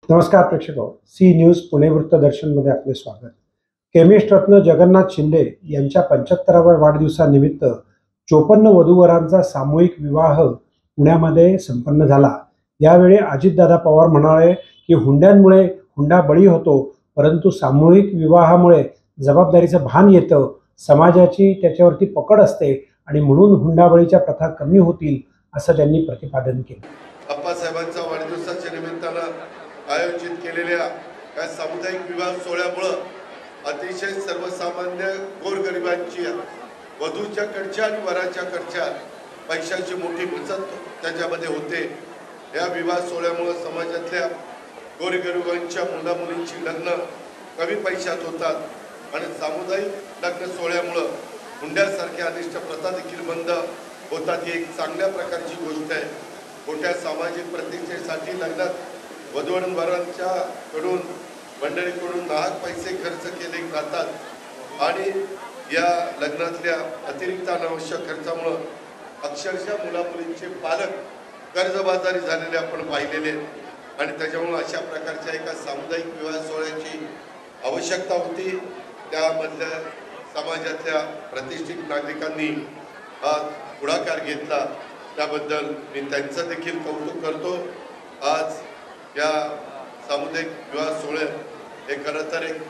नमस्कार प्रेक्षको, C news Pune वृत्तदर्शनमध्ये आपले स्वागत. केमिस्ट रत्न जगन्नाथ शिंदे यांच्या 75व्या वाढदिवसानिमित्त 54 वधूवरांचा सामूहिक विवाह पुण्यामध्ये संपन्न झाला. यावेळी अजितदादा पवार म्हणाले की हुंड्यांमुळे हुंडा बळी होतो, परंतु सामूहिक विवाहामुळे जबाबदारीचं भान येतं, समाजाची त्याच्यावरती पकड असते आणि म्हणून हुंडाबळीच्या प्रथा कमी होतील असं त्यांनी प्रतिपादन केलं. अप्पासाहेबांच्या वाढदिवसाच्या निमित्तानं आयोजित केलेल्या या सामुदायिक विवाह सोहळ्यामुळे अतिशय सर्वसामान्य गोरगरिबांची वधूच्या कडच्या आणि वराच्या कडच्या पैशाची मोठी बचत त्याच्यामध्ये होते. या विवाह सोहळ्यामुळे समाजातल्या गोरगरिबांच्या मुलामुलींची लग्न कमी पैशात होतात आणि सामुदायिक लग्न सोहळ्यामुळे हुंड्यासारख्या अनिष्ट प्रथा देखील बंद होतात. ही एक चांगल्या प्रकारची गोष्ट आहे. मोठ्या सामाजिक प्रतिष्ठेसाठी लग्नात वधूवरांच्या कडून मंडळीकडून नाहक पैसे खर्च केले जातात आणि या लग्नातल्या अतिरिक्त अनावश्यक खर्चामुळे अक्षरशः मुलामुलींचे पालक कर्जबाजारी झालेले आपण पाहिलेले आणि त्याच्यामुळे अशा प्रकारच्या एका सामुदायिक विवाह सोहळ्याची आवश्यकता होती. त्यामधल्या समाजातल्या प्रतिष्ठित नागरिकांनी हा पुढाकार घेतला, त्याबद्दल मी त्यांचं देखील कौतुक करतो. आज या सामुदायिक विवाह सोहळे हे खरं तर एक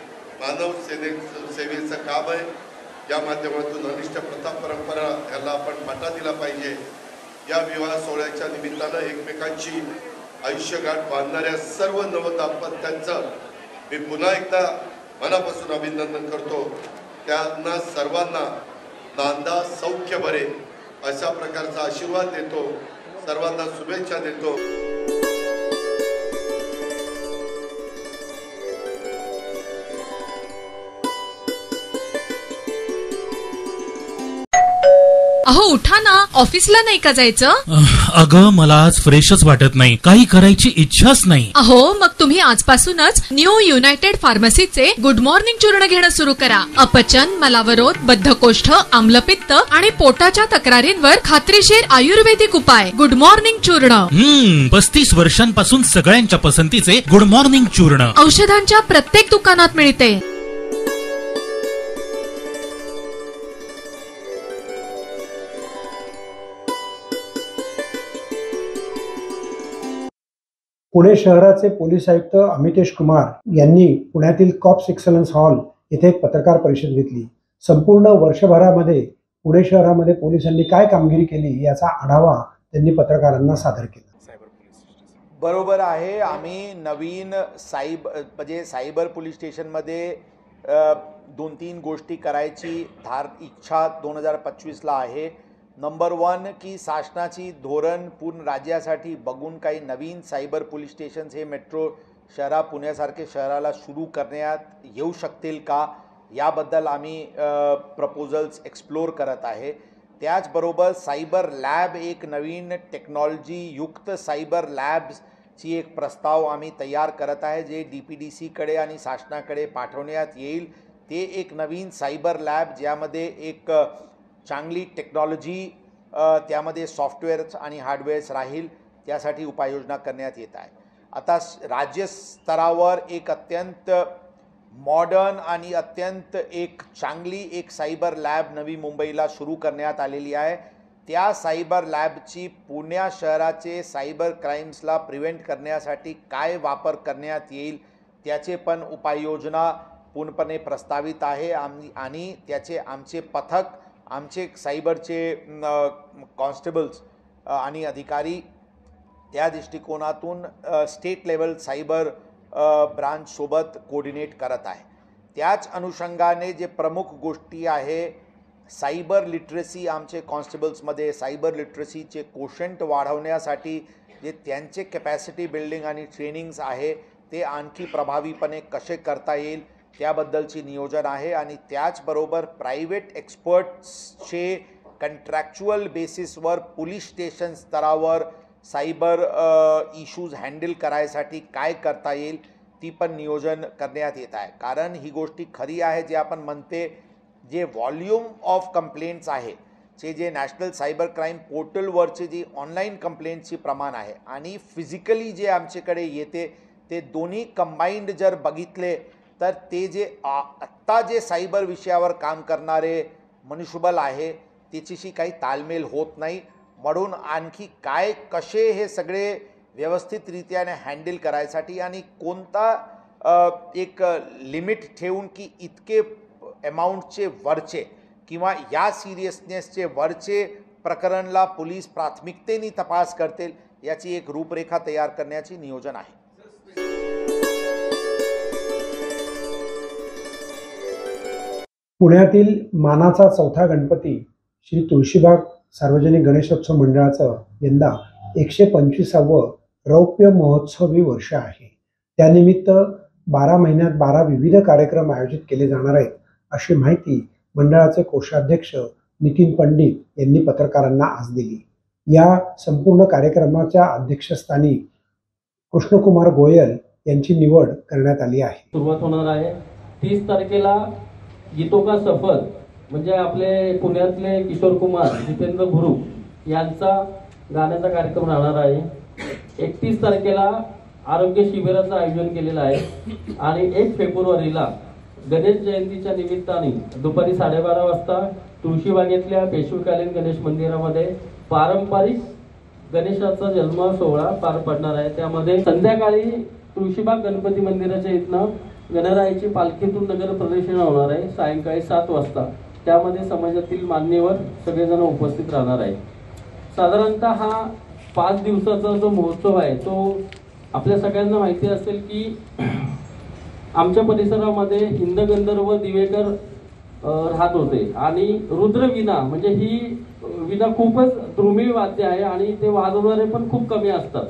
मानव सेवेचं काम आहे. या माध्यमातून अनिष्ट प्रथा परंपरा याला आपण फाटा दिला पाहिजे. या विवाह सोहळ्याच्या निमित्तानं एकमेकांची आयुष्यगाठ बांधणाऱ्या सर्व नवदाम्पत्यांचं मी पुन्हा एकदा मनापासून अभिनंदन करतो. त्यांना सर्वांना नांदा सौख्य भरे अशा प्रकारचा आशीर्वाद देतो. सर्वांना शुभेच्छा देतो. अहो उठा ना, ऑफिसला नाही का जायचं? अगं मला आज फ्रेशच वाटत नाही, काही करायची इच्छाच नाही. अहो मग तुम्ही आजपासूनच न्यू युनायटेड फार्मसीचे गुड मॉर्निंग चूर्ण घेणं सुरू करा. अपचन, मलावरोध, बद्धकोष्ठ, आम्लपित्त आणि पोटाच्या तक्रारींवर खात्रीशीर आयुर्वेदिक उपाय. गुड मॉर्निंग चूर्ण. 35 वर्षांपासून सगळ्यांच्या पसंतीचे गुड मॉर्निंग चूर्ण औषधांच्या प्रत्येक दुकानात मिळते. पुणे शहराचे पोलीस आयुक्त अमितेश कुमार यांनी पुण्यातील कॉप्स एक्सलन्स हॉल येथे एक पत्रकार परिषद घेतली. संपूर्ण वर्षभरामध्ये पुणे शहरामध्ये पोलिसांनी काय कामगिरी केली याचा आढावा त्यांनी पत्रकारांना सादर केला. बरोबर आहे. आम्ही नवीन सायबर पोलीस स्टेशनमध्ये 2-3 गोष्टी करायची इच्छा 2025ला आहे. नंबर 1 की शासनाची धोरण पूर्ण राज्यासाठी बघून काही नवीन सायबर पोलीस स्टेशन्स हे मेट्रो पुण्यासारखे शहराला सुरू करण्यात येऊ शकतील का, याबद्दल आम्ही प्रपोजल्स एक्सप्लोर करत आहे. त्याचबरोबर सायबर लॅब, एक नवीन टेक्नॉलॉजी युक्त सायबर लॅब्सची एक प्रस्ताव आम्ही तयार करत आहे, जे DPDCकडे आणि शासनाकडे पाठवण्यात येईल. ते एक नवीन सायबर लॅब ज्यामध्ये एक चांगली टेक्नॉलॉजी, त्यामध्ये सॉफ्टवेअर्स आणि हार्डवेअर्स राहील, त्यासाठी उपाययोजना करण्यात येत आहे. आता राज्य स्तरावर एक अत्यंत मॉडर्न आणि अत्यंत एक चांगली एक सायबर लॅब नवी मुंबईला सुरू करण्यात आलेली आहे. त्या सायबर लॅबची पुणे शहराचे सायबर क्राईम्सला प्रिव्हेंट करण्यासाठी काय वापर करण्यात येईल त्याचे पण उपाययोजना पूर्णपणे प्रस्तावित आहे. आणि त्याचे आमचे पथक, आमचे सायबरचे कॉन्स्टेबल्स आणि अधिकारी त्या दृष्टिकोनातून स्टेट लेवल सायबर ब्रांचसोबत कोऑर्डिनेट करत आहे. त्याच अनुषंगाने जे प्रमुख गोष्टी आहे, सायबर लिटरसी आमचे कॉन्स्टेबल्समध्ये सायबर लिटरसीचे कोशंट वाढवण्यासाठी जे त्यांचे कॅपॅसिटी बिल्डिंग आणि ट्रेनिंग्स आहे ते आणखी प्रभावीपणे कसे करता येईल त्याबद्दलची नियोजन आहे. आणि त्याचबरोबर प्रायव्हेट एक्सपर्ट्सचे कंट्रॅक्च्युअल बेसिसवर पोलीस स्टेशन स्तरावर सायबर इश्यूज हँडल करायसाठी काय करता येईल ती पण नियोजन करण्यात येत आहे. कारण ही गोष्टी खरी आहे, जे आपण म्हणते जे व्हॉल्यूम ऑफ कंप्लेंट्स आहे, जे नॅशनल सायबर क्राईम पोर्टलवरचे जी ऑनलाईन कंप्लेंट्सची प्रमाण आहे आणि फिजिकली जे आमच्याकडे येते ते दोन्ही कंबाईंड जर बघितले तर ते जे आत्ता जे सायबर विषयावर काम करणारे मनुष्यबळ आहे त्याच्याशी काही ताळमेळ होत नाही. म्हणून आणखी काय कसे हे सगळे व्यवस्थितरित्याने हँडल करायसाठी आणि कोणता एक लिमिट ठेवून की इतके अमाऊंटचे वरचे किंवा या सिरियसनेसचे वरचे प्रकरणला पोलीस प्राथमिकतेने तपास करतील याची एक रूपरेखा तयार करण्याची नियोजन आहे. पुण्यातील मानाचा चौथा गणपती श्री तुळशीबाग सार्वजनिक गणेशोत्सव मंडळाचं यंदा 125वे रौप्य महोत्सवी वर्ष आहे. त्यानिमित्त 12 महिन्यात 12 विविध कार्यक्रम आयोजित केले जाणार आहेत अशी माहिती मंडळाचे कोषाध्यक्ष नितीन पंडित यांनी पत्रकारांना आज दिली. या संपूर्ण कार्यक्रमाच्या अध्यक्षस्थानी कृष्णकुमार गोयल यांची निवड करण्यात आली आहे. सुरुवात होणार आहे 30 तारखेला गीतों का सफर म्हणजे आपले पुण्यातले किशोर कुमार जितेंद्र गुरु यांचा गाण्याचा कार्यक्रम राहणार आहे. 31 तारखेला आरोग्य शिबिराचं आयोजन केलेलं आहे आणि 1 फेब्रुवारीला गणेश जयंतीच्या निमित्ताने दुपारी 12:30 वाजता तुळशीबागेतल्या पेशवेकालीन गणेश मंदिरामध्ये पारंपरिक गणेशाचा जन्म सोहळा पार पडणार आहे. त्यामध्ये संध्याकाळी तुळशीबाग गणपती मंदिराच्या इथनं गणरायाची पालखीतून नगर प्रदक्षिण होणार आहे सायंकाळी 7 वाजता. त्यामध्ये समाजातील मान्यवर सगळेजण उपस्थित राहणार आहेत. साधारणतः हा 5 दिवसाचा जो महोत्सव आहे तो आपल्या सगळ्यांना माहिती असेल की आमच्या परिसरामध्ये हिंदगंधर्व दिवेकर राहत होते आणि रुद्रवीणा म्हणजे ही वीणा खूपच दुर्मिळ वाद्य आहे आणि ते वाजवणारे पण खूप कमी असतात.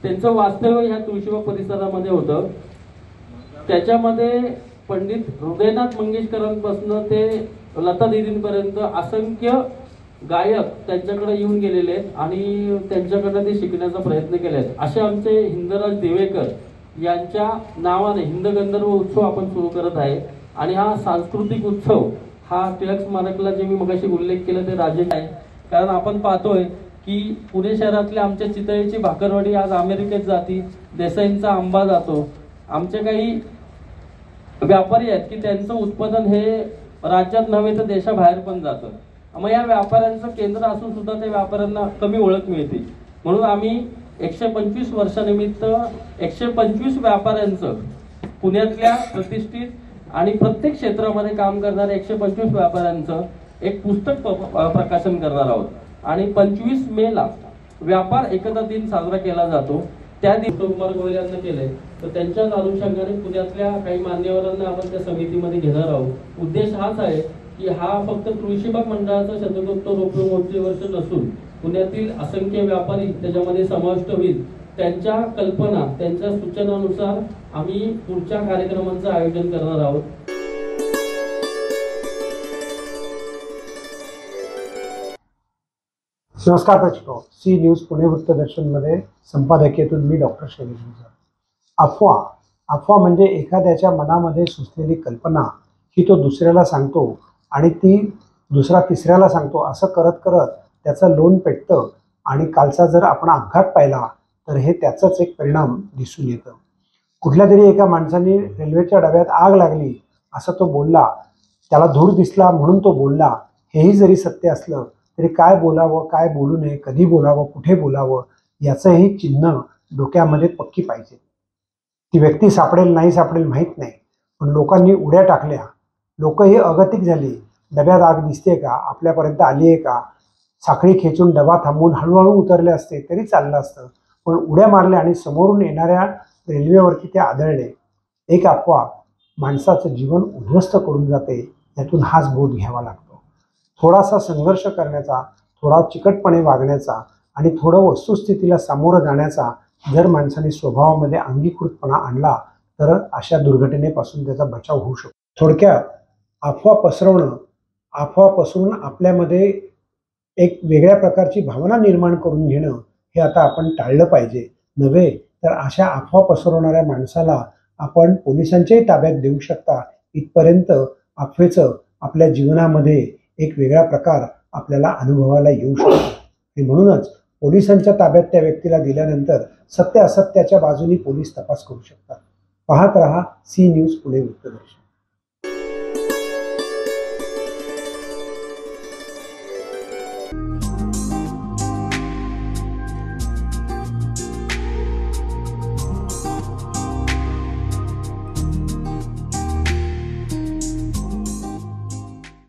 त्यांचं वास्तव्य ह्या तुळशीबाग परिसरामध्ये होतं. त्याच्यामध्ये पंडित हृदयनाथ मंगेशकरांपासून ते लता दीदींपर्यंत असंख्य गायक त्यांच्याकडे येऊन गेलेले आहेत आणि त्यांच्याकडे ते शिकण्याचा प्रयत्न केले आहेत. असे आमचे हिंदराज देवेकर यांच्या नावाने हिंदगंधर्व उत्सव आपण सुरू करत आहे आणि हा सांस्कृतिक उत्सव हा टिळक स्मारकला जे मी मगाशी उल्लेख केला ते राजेश आहे. कारण आपण पाहतोय की पुणे शहरातल्या आमच्या चितळेची भाकरवाडी आज अमेरिकेत जाती, देसाईंचा आंबा जातो. आमचे काही व्यापारी आहेत की त्यांचं उत्पादन हे राज्यात नव्हे तर देशाबाहेर पण जातं. मग या व्यापाऱ्यांचं केंद्र असून सुद्धा त्या व्यापाऱ्यांना कमी ओळख मिळते. म्हणून आम्ही 125 वर्षानिमित्त 125 व्यापाऱ्यांचं पुण्यातल्या प्रतिष्ठित आणि प्रत्येक क्षेत्रामध्ये काम करणाऱ्या 125 व्यापाऱ्यांचं एक पुस्तक प्रकाशन करणार आहोत आणि 25 मेला व्यापार एकता दिन साजरा केला जातो. त्या दिवशी कुमार गोयल यांना केलंय तर त्यांच्याच अनुषंगाने पुण्यातल्या काही मान्यवरांना आपण त्या समितीमध्ये घेणार आहोत. उद्देश हाच आहे की हा फक्त तुळशीबाग मंडळाचा शतकोत्तर रौप्य महोत्सवी वर्ष नसून पुण्यातील असंख्य व्यापारी त्याच्यामध्ये समाविष्ट होईल. त्यांच्या कल्पना त्यांच्या सूचनानुसार आम्ही पुढच्या कार्यक्रमांचं आयोजन करणार आहोत. नमस्कार प्रेक्षक, सी न्यूज पुणे वृत्तदर्शनमध्ये संपादकीयतून मी डॉक्टर शैलेश गुजर. अफवा म्हणजे एखाद्याच्या मनामध्ये सुचलेली कल्पना ही तो दुसऱ्याला सांगतो आणि ती दुसरा तिसऱ्याला सांगतो. असं करत करत त्याचं लोण पेटतं आणि कालचा जर आपण अपघात पाहिला तर हे त्याचाच एक परिणाम दिसून येतं. कुठल्या तरी एका माणसाने रेल्वेच्या डब्यात आग लागली असं तो बोलला, त्याला धूर दिसला म्हणून तो बोलला. हेही जरी सत्य असलं तरी काय बोलावं, काय बोलू नये, कधी बोलावं, कुठे बोलावं याचंही चिन्ह डोक्यामध्ये पक्की पाहिजे. ती व्यक्ती सापडेल नाही सापडेल माहीत नाही, पण लोकांनी उड्या टाकल्या. लोकही अगतिक झाली. डब्यात आग दिसते का, आपल्यापर्यंत आली आहे का, साखळी खेचून डबा थांबवून हळूहळू उतरले असते तरी चाललं असतं, पण उड्या मारल्या आणि समोरून येणाऱ्या रेल्वेवरती ते आदळले. एक अफवा माणसाचं जीवन उद्ध्वस्त करून जाते. यातून हाच बोध घ्यावा लागतो. थोडासा संघर्ष करण्याचा, थोडा चिकटपणे वागण्याचा आणि थोडं वस्तुस्थितीला सामोरं जाण्याचा जर माणसाने स्वभावामध्ये अंगीकृतपणा आणला तर अशा दुर्घटनेपासून त्याचा बचाव होऊ शकतो. थोडक्यात अफवा पसरवून आपल्यामध्ये एक वेगळ्या प्रकारची भावना निर्माण करून घेणं हे आता आपण टाळलं पाहिजे. नव्हे तर अशा अफवा पसरवणाऱ्या माणसाला आपण पोलिसांच्याही ताब्यात देऊ शकता इथपर्यंत अफवेचं आपल्या जीवनामध्ये एक वेगळा प्रकार आपल्याला अनुभवायला येऊ शकतो. आणि म्हणूनच पोलिसांच्या ताब्यात त्या व्यक्तीला दिल्यानंतर सत्य असत्याच्या बाजूनी पोलीस तपास करू शकतात. पाहत रहा सी न्यूज पुणे वृत्तदर्शन.